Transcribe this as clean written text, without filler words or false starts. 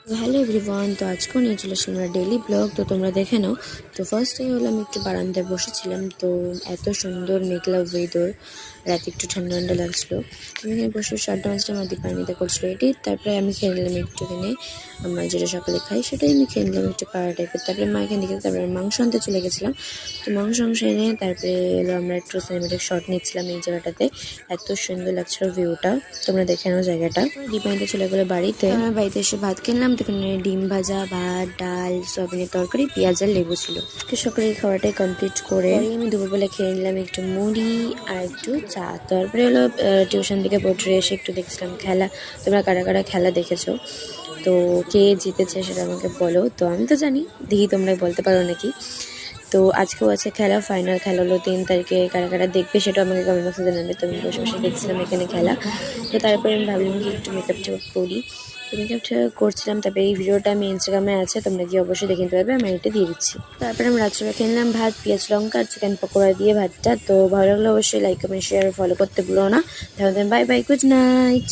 Hello everyone, তো আজকেও নিয়ে চলে আসলাম আমরা ডেইলি ব্লগ। তো তোমরা দেখে নাও। তো ফার্স্টে হলো আমি একটু বারান্দায় বসেছিলাম। তো এত সুন্দর মেঘলা ওয়েদার, রাতে একটু ঠান্ডা ঠান্ডা লাগছিলো। আমি এখানে বসে আড্ডা মাঝটা আমার দীপান্বিতা করছিলো এটি। তারপরে আমি খেয়ে নিলাম একটুখানি, আমরা যেটা সকালে খাই সেটাই আমি খেয়ে নিলাম, একটু কাড়া টাইপের। তারপরে মা এখান থেকে তারপরে মাংস আনতে চলে গেছিলাম। তো মাংস এনে তারপরে এলো আমরা একটু সিনেমেটিক শট নিচ্ছিলাম এই জায়গাটাতে। এত সুন্দর লাগছিল ভিউটা, তোমরা দেখে নাও জায়গাটা। দীপান্বিতা চলে গেলো বাড়িতে। আমরা বাড়িতে এসে ভাত কিনলাম। তো এখানে ডিম ভাজা, ভাত, ডাল, সয়াবিনের তরকারি, পেঁয়াজ আর লেবু ছিল। সকালে খাওয়াটাই কমপ্লিট করে আমি দুপুরবেলা খেয়ে নিলাম একটু মুড়ি আর একটু চা। তারপরে হলো টিউশন থেকে পড়ে এসে একটু দেখছিলাম খেলা। তোমরা কারা কারা খেলা দেখেছো, তো কে জিতেছে সেটা আমাকে বলো। তো আমি তো জানি, দেখি তোমরা বলতে পারো নাকি। তো আজকেও আছে খেলা, ফাইনাল খেলা হলো 3 তারিখে। কারা কারা দেখবে সেটা আমাকে কমেন্ট বক্সে জানাবে। তো আমি বসে বসে দেখছিলাম এখানে খেলা। তো তারপরে আমি ভাবলাম কি একটু মেকআপ টেকআপ করি। তো মেকআপটা করছিলাম। তারপরে এই ভিডিওটা আমি ইনস্টাগ্রামে আছে, তোমরা গিয়ে অবশ্যই দেখে নিতে পারবে, আমি এটা দিয়ে দিচ্ছি। তারপরে আমি রাত্রে খেলাম ভাত, পেঁয়াজ লঙ্কা আর চিকেন পকোড়া দিয়ে ভাতটা। তো ভালো লাগলে অবশ্যই লাইক কমেন্ট শেয়ার ফলো করতে ভুলো না। তাহলে বাই বাই, গুড নাইট।